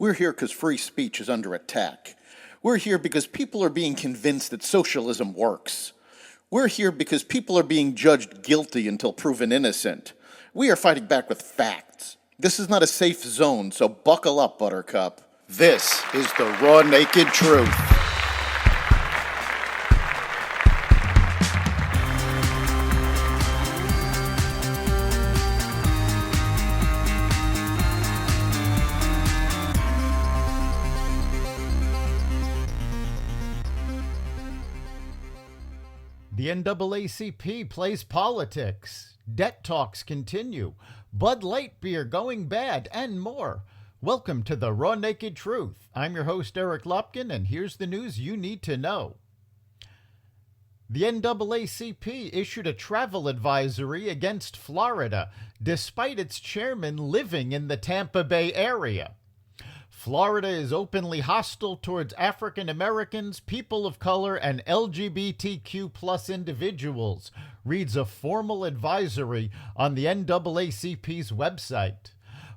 We're here because free speech is under attack. We're here because people are being convinced that socialism works. We're here because people are being judged guilty until proven innocent. We are fighting back with facts. This is not a safe zone, so buckle up, Buttercup. This is the raw, naked truth. The NAACP plays politics. Debt talks continue. Bud Light beer going bad, and more. Welcome to the Raw Naked Truth. I'm your host, Eric Lopkin, and here's the news you need to know. The NAACP issued a travel advisory against Florida, despite its chairman living in the Tampa Bay area. Florida is openly hostile towards African Americans, people of color, and LGBTQ+ individuals, reads a formal advisory on the NAACP's website.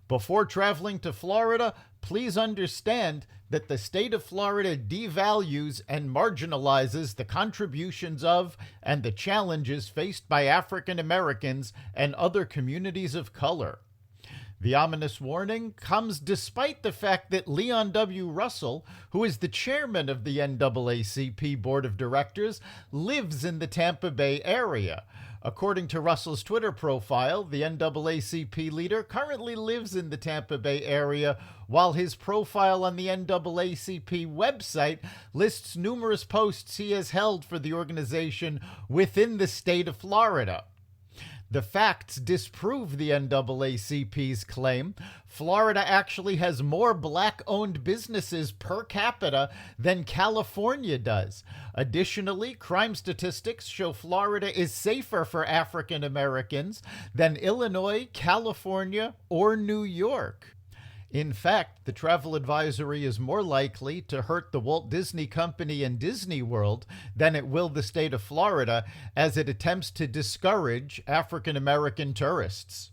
Before traveling to Florida, please understand that the state of Florida devalues and marginalizes the contributions of and the challenges faced by African Americans and other communities of color. The ominous warning comes despite the fact that Leon W. Russell, who is the chairman of the NAACP Board of Directors, lives in the Tampa Bay area. According to Russell's Twitter profile, the NAACP leader currently lives in the Tampa Bay area, while his profile on the NAACP website lists numerous posts he has held for the organization within the state of Florida. The facts disprove the NAACP's claim. Florida actually has more black-owned businesses per capita than California does. Additionally, crime statistics show Florida is safer for African Americans than Illinois, California, or New York. In fact, the travel advisory is more likely to hurt the Walt Disney Company and Disney World than it will the state of Florida, as it attempts to discourage African American tourists.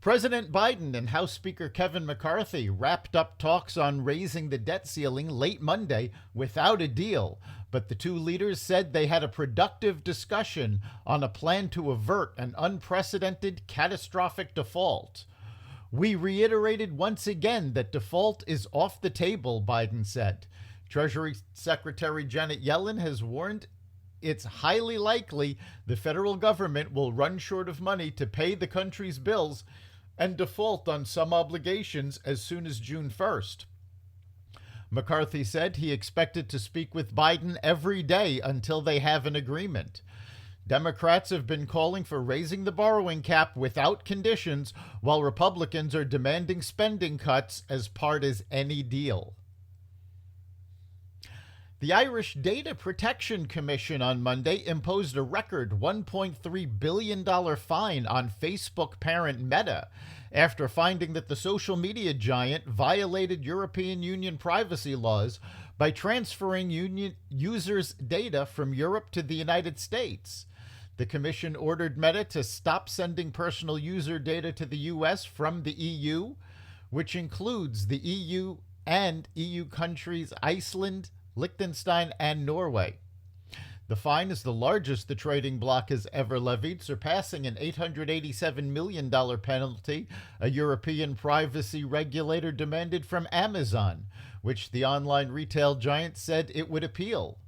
President Biden and House Speaker Kevin McCarthy wrapped up talks on raising the debt ceiling late Monday without a deal, but the two leaders said they had a productive discussion on a plan to avert an unprecedented catastrophic default. We reiterated once again that default is off the table, Biden said. Treasury Secretary Janet Yellen has warned it's highly likely the federal government will run short of money to pay the country's bills and default on some obligations as soon as June 1st. McCarthy said he expected to speak with Biden every day until they have an agreement. Democrats have been calling for raising the borrowing cap without conditions, while Republicans are demanding spending cuts as part of any deal. The Irish Data Protection Commission on Monday imposed a record $1.3 billion fine on Facebook parent Meta after finding that the social media giant violated European Union privacy laws by transferring users' data from Europe to the United States. The commission ordered Meta to stop sending personal user data to the U.S. from the EU, which includes the EU and EU countries Iceland, Liechtenstein, and Norway. The fine is the largest the trading bloc has ever levied, surpassing an $887 million penalty a European privacy regulator demanded from Amazon, which the online retail giant said it would appeal.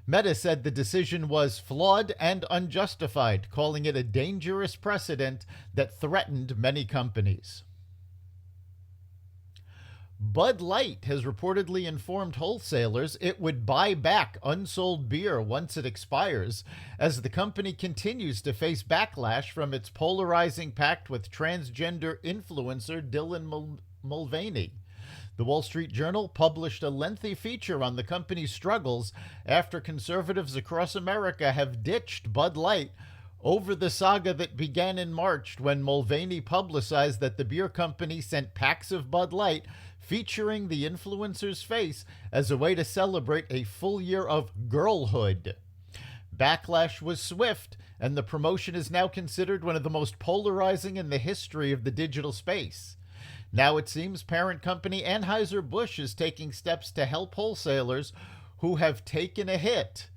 Meta said the decision was flawed and unjustified, calling it a dangerous precedent that threatened many companies. Bud Light has reportedly informed wholesalers it would buy back unsold beer once it expires, as the company continues to face backlash from its polarizing pact with transgender influencer Dylan Mulvaney. The Wall Street Journal published a lengthy feature on the company's struggles after conservatives across America have ditched Bud Light over the saga that began in March when Mulvaney publicized that the beer company sent packs of Bud Light featuring the influencer's face as a way to celebrate a full year of girlhood. Backlash was swift, and the promotion is now considered one of the most polarizing in the history of the digital space. Now it seems parent company Anheuser-Busch is taking steps to help wholesalers who have taken a hit.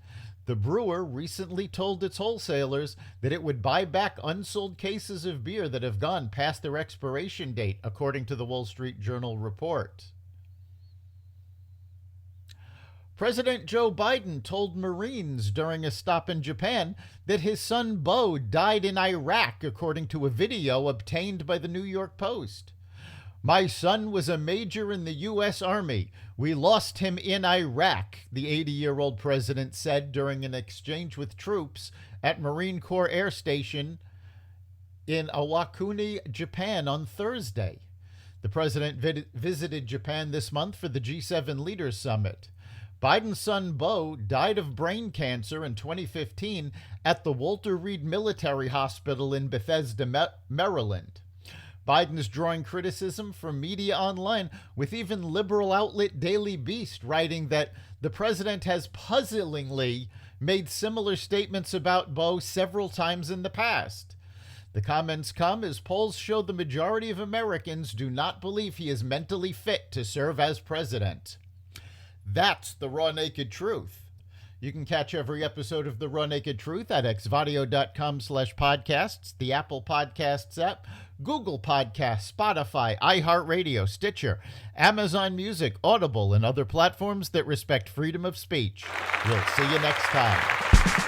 The brewer recently told its wholesalers that it would buy back unsold cases of beer that have gone past their expiration date, according to the Wall Street Journal report. President Joe Biden told Marines during a stop in Japan that his son Bo died in Iraq, according to a video obtained by the New York Post. "My son was a major in the U.S. Army. We lost him in Iraq," the 80-year-old president said during an exchange with troops at Marine Corps Air Station in Iwakuni, Japan on Thursday. The president visited Japan this month for the G7 Leaders Summit. Biden's son Bo died of brain cancer in 2015 at the Walter Reed Military Hospital in Bethesda, Maryland. Biden is drawing criticism from media online, with even liberal outlet Daily Beast writing that the president has puzzlingly made similar statements about Bo several times in the past. The comments come as polls show the majority of Americans do not believe he is mentally fit to serve as president. That's the Raw Naked Truth. You can catch every episode of The Raw Naked Truth at xvadio.com/podcasts, the Apple Podcasts app, Google Podcasts, Spotify, iHeartRadio, Stitcher, Amazon Music, Audible, and other platforms that respect freedom of speech. We'll see you next time.